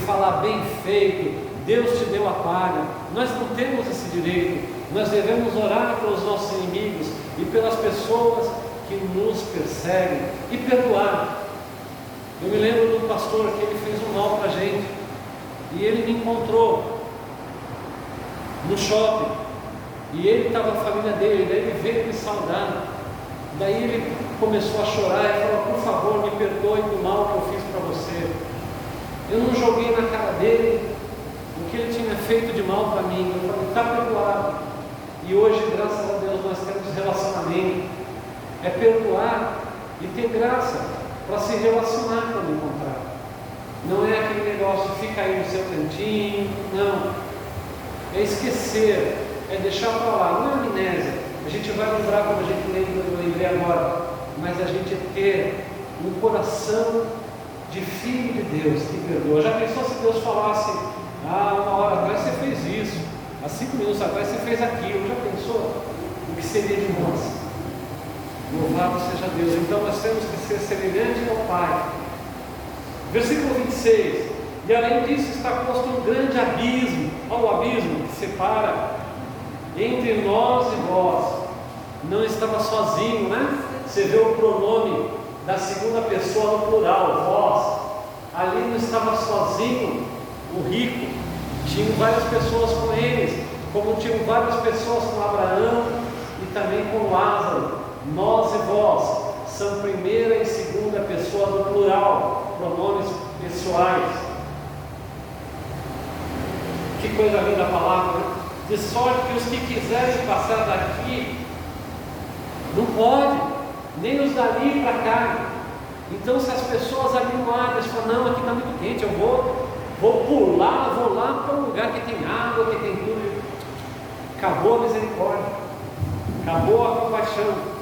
falar bem feito, Deus te deu a palha. Nós não temos esse direito. Nós devemos orar pelos nossos inimigos e pelas pessoas que nos perseguem e perdoar. Eu me lembro do pastor que ele fez um mal para a gente e ele me encontrou no shopping e ele estava com a família dele, daí ele veio me saudar. Daí ele começou a chorar e falou: por favor, me perdoe do mal que eu fiz para você. Eu não joguei na cara dele o que ele tinha feito de mal para mim. Eu falei: está perdoado. E hoje, graças a Deus, nós temos relacionamento. É perdoar e ter graça para se relacionar quando encontrar. Não é aquele negócio de ficar aí no seu cantinho, não. É esquecer, é deixar para lá, não é amnésia. A gente vai lembrar quando a gente lembra, eu lembrei agora, mas a gente ter um coração de filho de Deus que perdoa. Já pensou se Deus falasse: uma hora atrás você fez isso, há 5 minutos atrás você fez aquilo? Já pensou o que seria de nós? Louvado seja Deus. Então nós temos que ser semelhantes ao Pai. Versículo 26: e além disso está posto um grande abismo. Olha o abismo que separa entre nós e vós. Não estava sozinho, né? Você vê o pronome da segunda pessoa no plural, vós. Ali não estava sozinho o rico. Tinham várias pessoas com eles, como tinham várias pessoas com Abraão e também com Lázaro. Nós e vós são primeira e segunda pessoa no plural, pronomes pessoais. Que coisa linda a palavra, né? De sorte que os que quiserem passar daqui não pode, nem os dali para cá. Então, se as pessoas ali no ar, eles falam: não, aqui está muito quente, eu vou pular, vou lá para um lugar que tem água, que tem tudo. Acabou a misericórdia, acabou a compaixão.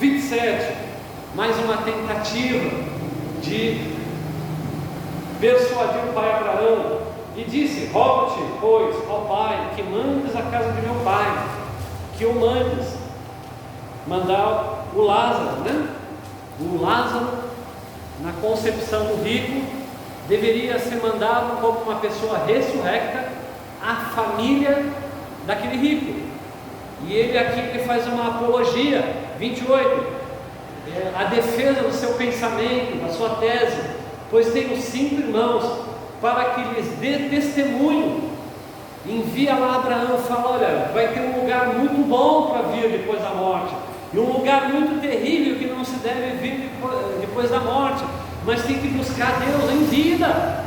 27, mais uma tentativa de persuadir o pai Abraão. E disse: rogo-te, pois, ó pai, que mandes a casa de meu pai, que o mandes. Mandar o Lázaro, né? O Lázaro, na concepção do rico, deveria ser mandado como uma pessoa ressurrecta à família daquele rico. E ele aqui ele faz uma apologia. 28, a defesa do seu pensamento, da sua tese: pois tenho 5 irmãos, para que lhes dê testemunho. Envia lá Abraão, fala: olha, vai ter um lugar muito bom para vir depois da morte, e um lugar muito terrível que não se deve vir depois da morte, mas tem que buscar Deus em vida,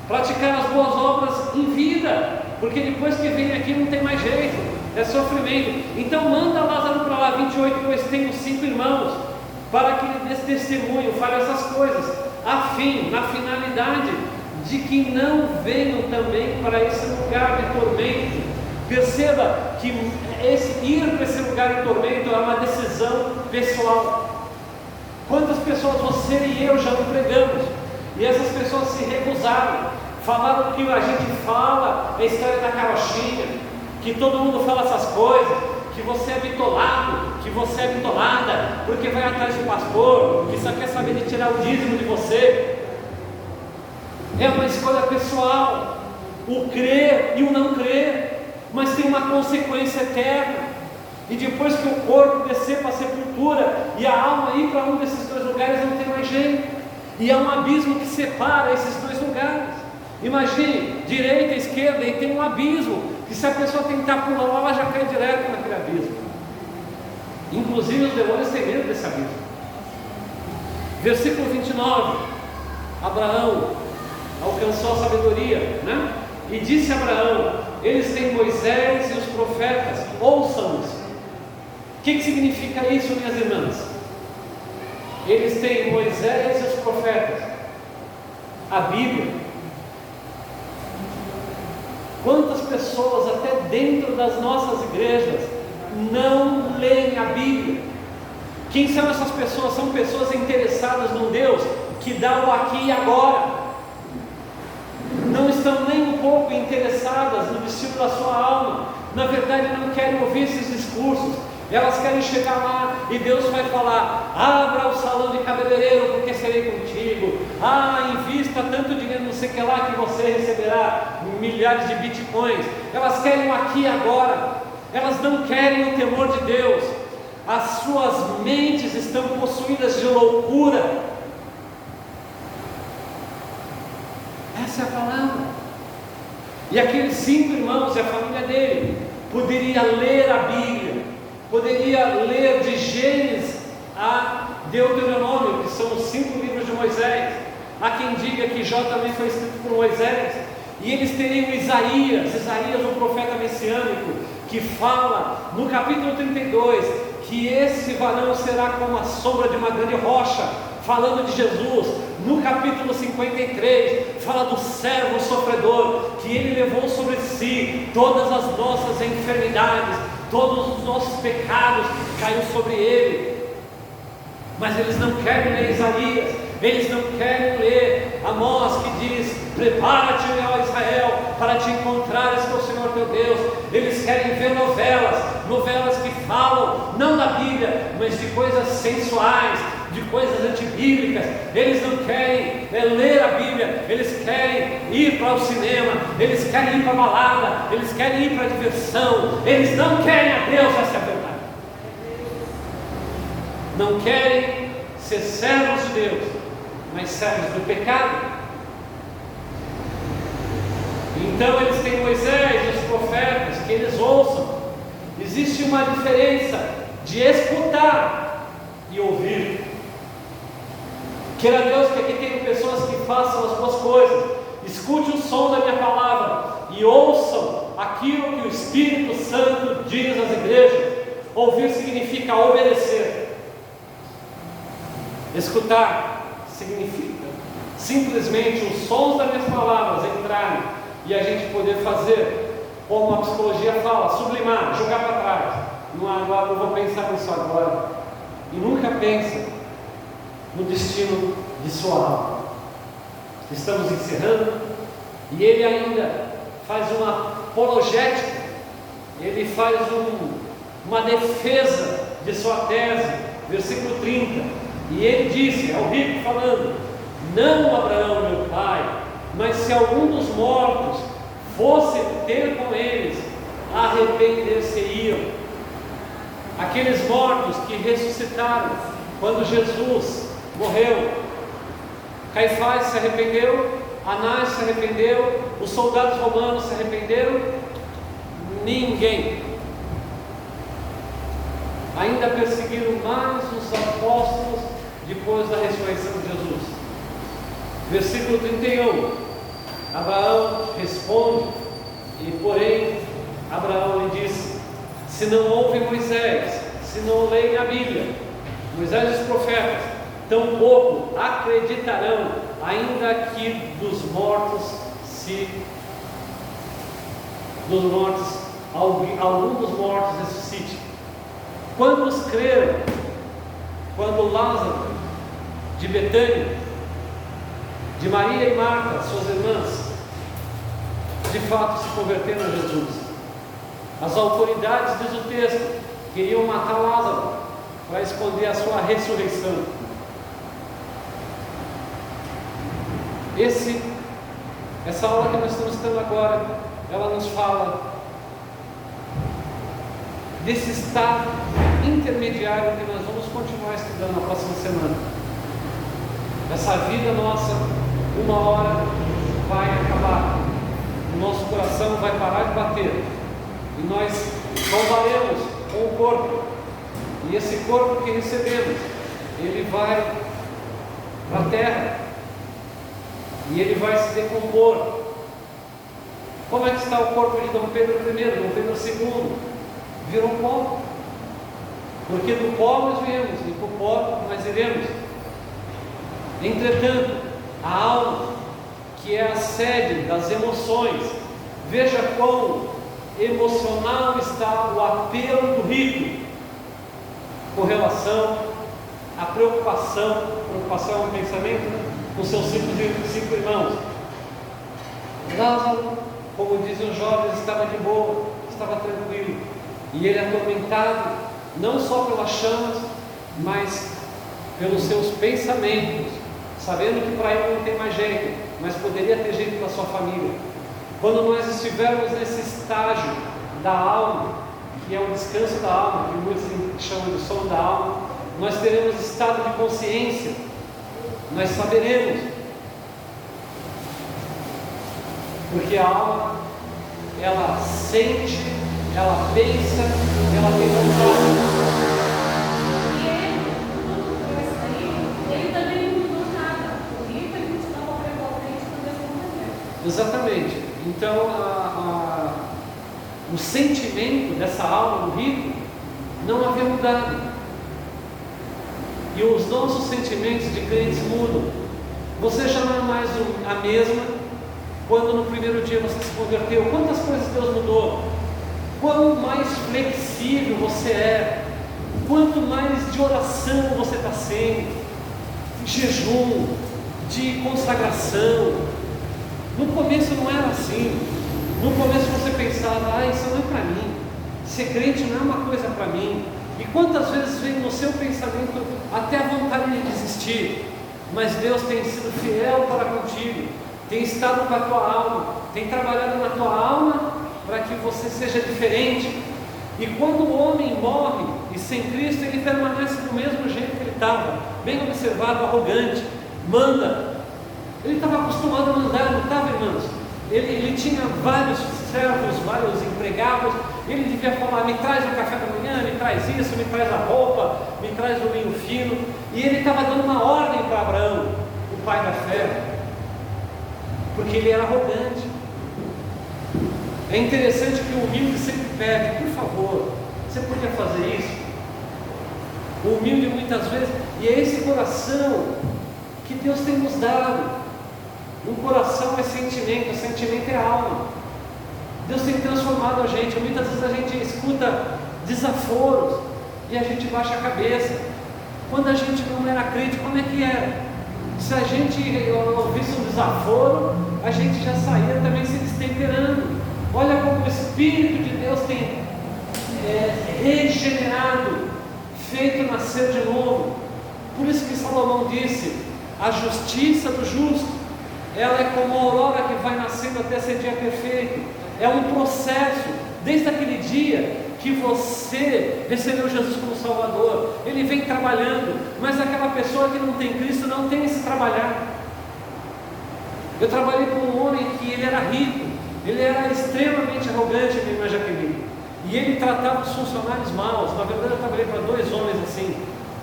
praticar as boas obras em vida, porque depois que vem aqui não tem mais jeito, é sofrimento. Então manda Lázaro para lá. 28, pois tenho 5 irmãos, para que lhe dê testemunho, fale essas coisas, a fim, na finalidade, de que não venham também para esse lugar de tormento. Perceba que ir para esse lugar de tormento é uma decisão pessoal. Quantas pessoas você e eu já não pregamos, e essas pessoas se recusaram, falaram que a gente fala a história da carochinha, que todo mundo fala essas coisas, que você é bitolado, que você é bitolada, porque vai atrás do pastor, que só quer saber de tirar o dízimo de você. É uma escolha pessoal, o crer e o não crer, mas tem uma consequência eterna. E depois que o corpo descer para a sepultura e a alma ir para um desses 2 lugares, não tem mais jeito. E há um abismo que separa esses 2 lugares. Imagine, direita e esquerda, e tem um abismo, que se a pessoa tentar pular lá, ela já cai direto naquele abismo. Inclusive os demônios têm medo desse abismo. Versículo 29, Abraão alcançou a sabedoria, né? E disse a Abraão: eles têm Moisés e os profetas, ouçam-nos. O que significa isso, minhas irmãs? Eles têm Moisés e os profetas, a Bíblia. Quantas pessoas, até dentro das nossas igrejas, não leem a Bíblia? Quem são essas pessoas? São pessoas interessadas num Deus que dá o aqui e agora. Não estão nem um pouco interessadas no destino da sua alma. Na verdade, não querem ouvir esses discursos. Elas querem chegar lá e Deus vai falar: abra o salão de cabeleireiro, porque serei contigo. Invista tanto dinheiro, não sei o que lá, que você receberá milhares de bitcoins. Elas querem o aqui e agora. Elas não querem o temor de Deus. As suas mentes estão possuídas de loucura. Essa é a palavra. E aqueles 5 irmãos e a família dele poderia ler a Bíblia, poderia ler de Gênesis a Deuteronômio, que são os 5 livros de Moisés. Há quem diga que Jó também foi escrito por Moisés. E eles teriam Isaías, o profeta messiânico, que fala no capítulo 32 que esse varão será como a sombra de uma grande rocha, falando de Jesus. No capítulo 53 fala do servo sofredor, que ele levou sobre si todas as nossas enfermidades, todos os nossos pecados caiu sobre ele. Mas eles não querem ler Isaías, eles não querem ler Amós, que diz: prepara-te, ó Israel, para te encontrares com o Senhor teu Deus. Eles querem ver novelas que falam não da Bíblia, mas de coisas sensuais, de coisas antibíblicas. Eles não querem ler a Bíblia, eles querem ir para o cinema, eles querem ir para a balada, eles querem ir para a diversão, eles não querem a Deus. Essa é a verdade. Não querem ser servos de Deus, mas servos do pecado. Então eles têm Moisés e os profetas, que eles ouçam. Existe uma diferença de escutar e ouvir. Queira Deus que aqui tenham pessoas que façam as duas coisas. Escute o som da minha palavra e ouçam aquilo que o Espírito Santo diz às igrejas. Ouvir significa obedecer. Escutar significa simplesmente os sons das minhas palavras entrarem e a gente poder fazer, como a psicologia fala, sublimar, jogar para trás. Não vou pensar nisso agora. E nunca pense no destino de sua alma. Estamos encerrando e ele ainda faz uma apologética, ele faz uma defesa de sua tese, versículo 30. E ele disse, é o rico falando: não Abraão meu pai, mas se algum dos mortos fosse ter com eles, arrepender-se-iam. Aqueles mortos que ressuscitaram quando Jesus morreu. Caifás se arrependeu, Anás se arrependeu, os soldados romanos se arrependeram? Ninguém. Ainda perseguiram mais os apóstolos depois da ressurreição de Jesus. Versículo 31. Abraão responde, e porém Abraão lhe disse: se não houve Moisés, se não leem a Bíblia, Moisés e os profetas, tampouco acreditarão, ainda que algum dos mortos ressuscite. Quantos creram quando Lázaro, de Betânia, de Maria e Marta, suas irmãs, de fato se converteram a Jesus? As autoridades, diz o texto, queriam matar Lázaro para esconder a sua ressurreição. Essa aula que nós estamos tendo agora, ela nos fala desse estado intermediário que nós vamos continuar estudando na próxima semana. Essa vida nossa, uma hora vai acabar, o nosso coração vai parar de bater e nós tombaremos com o corpo, e esse corpo que recebemos, ele vai para a terra e ele vai se decompor. Como é que está o corpo de Dom Pedro I, Dom Pedro II? Virou pó, porque do pó nós viemos e do pó nós iremos. Entretanto, a alma, que é a sede das emoções, veja quão emocional está o apelo do rico com relação à preocupação. Preocupação é um pensamento, né? Com seus 5 irmãos. Lázaro, como dizem os jovens, estava de boa, estava tranquilo, e ele atormentado não só pelas chamas, mas pelos seus pensamentos, sabendo que para ele não tem mais jeito, mas poderia ter jeito para a sua família. Quando nós estivermos nesse estágio da alma, que é o descanso da alma, que muitos chamam de sono da alma, nós teremos estado de consciência, nós saberemos, porque a alma, ela sente, ela pensa, ela tem vontade. Ele também não mudou nada. Por isso ele estava prepotente quando Deus não. Exatamente. Então o sentimento dessa alma do rico não havia mudado. E os nossos sentimentos de crentes mudam. Você já não é mais a mesma quando no primeiro dia você se converteu. Quantas coisas Deus mudou? Quanto mais flexível você é, quanto mais de oração você está sendo, de jejum, de consagração. No começo não era assim. No começo você pensava, isso não é para mim, ser crente não é uma coisa para mim. E quantas vezes vem no seu pensamento até a vontade de desistir, mas Deus tem sido fiel para contigo, tem estado com a tua alma, tem trabalhado na tua alma para que você seja diferente. E quando o homem morre e sem Cristo, ele permanece do mesmo jeito que ele estava, bem observado, arrogante, manda. Ele estava acostumado a mandar, não estava, irmãos? Ele tinha vários servos, vários empregados. Ele devia falar, me traz o café da manhã, me traz isso, me traz a roupa, me traz o linho fino. E ele estava dando uma ordem para Abraão, o pai da fé, porque ele era arrogante. É interessante que o humilde sempre pede, por favor, você podia fazer isso? O humilde muitas vezes, e é esse coração que Deus tem nos dado. Um coração é sentimento, sentimento é alma. Deus tem transformado a gente. Muitas vezes a gente escuta desaforos e a gente baixa a cabeça. Quando a gente não era crente, como é que era? Se a gente ouvisse um desaforo, a gente já saía também se destemperando. Olha como o Espírito de Deus tem regenerado, feito nascer de novo. Por isso que Salomão disse, a justiça do justo, ela é como a aurora que vai nascendo até ser dia perfeito. É um processo, desde aquele dia que você recebeu Jesus como Salvador, Ele vem trabalhando, mas aquela pessoa que não tem Cristo não tem esse trabalhar. Eu trabalhei com um homem que ele era rico, ele era extremamente arrogante na Irmã Jaqueline, e ele tratava os funcionários maus. Na verdade eu trabalhei para 2 homens assim,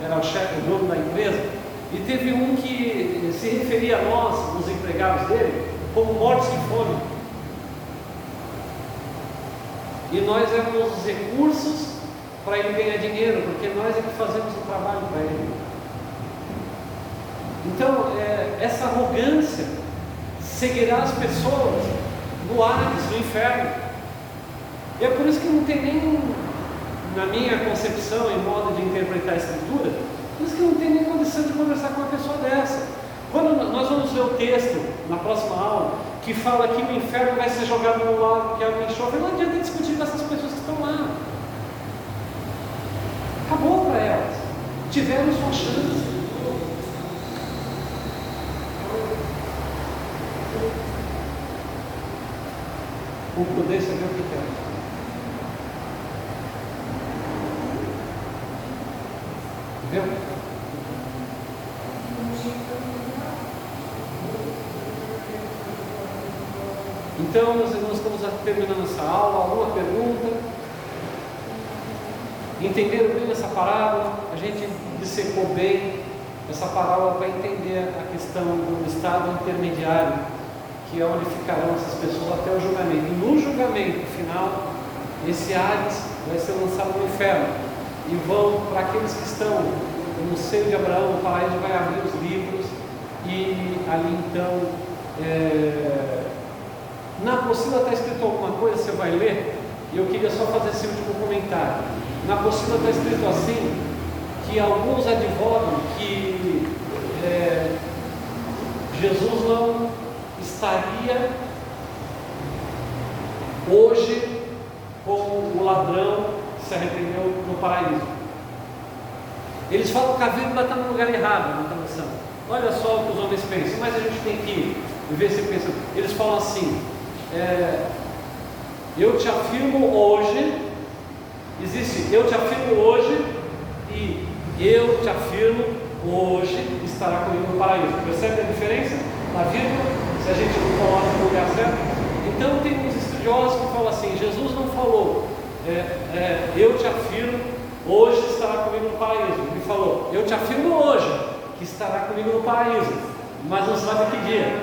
era o chefe, o dono da empresa, e teve um que se referia a nós, os empregados dele, como mortos de fome. E nós éramos os recursos para ele ganhar dinheiro, porque nós é que fazemos o trabalho para ele. Então, essa arrogância seguirá as pessoas no Hades, no inferno. E é por isso que não tem nem, na minha concepção e modo de interpretar a Escritura, por isso que não tem nem condição de conversar com uma pessoa dessa. Quando nós vamos ver o texto, na próxima aula, que fala que o inferno vai ser jogado no lago, que é o enxofre, não adianta discutir com essas pessoas que estão lá. Acabou para elas. Tiveram sua chance. Com prudência, ver o que quer. Viu? Então, meus irmãos, estamos terminando essa aula. Alguma pergunta? Entenderam bem essa parábola? A gente dissecou bem essa parábola para entender a questão do estado intermediário, que é onde ficarão essas pessoas até o julgamento. E no julgamento final, esse Hades vai ser lançado no inferno, e vão para aqueles que estão no seio de Abraão. O paraíso vai abrir os livros, e ali então na apostila está escrito alguma coisa, você vai ler, e eu queria só fazer esse último comentário. Na apostila está escrito assim, que alguns advogam que Jesus não estaria hoje com o ladrão que se arrependeu no paraíso. Eles falam que a vírgula está no lugar errado na tradução. Olha só o que os homens pensam, mas a gente tem que ver se pensa. Eles falam assim: eu te afirmo hoje, existe eu te afirmo hoje e eu te afirmo hoje estará comigo no paraíso. Percebe a diferença da vírgula? Se a gente não coloca no lugar certo. Então tem uns estudiosos que falam assim: Jesus não falou eu te afirmo hoje estará comigo no paraíso. Ele falou: eu te afirmo hoje que estará comigo no paraíso, mas não sabe que dia.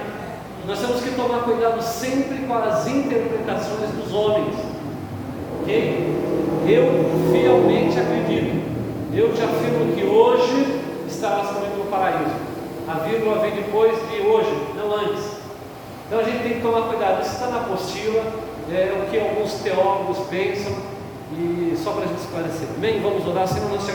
Nós temos que tomar cuidado sempre com as interpretações dos homens, ok? Eu fielmente acredito, eu te afirmo que hoje estarás comigo no paraíso. A vírgula vem depois de hoje, não antes. Então a gente tem que tomar cuidado. Isso está na apostila, o que alguns teólogos pensam, e só para a gente esclarecer. Bem, vamos orar, senão nós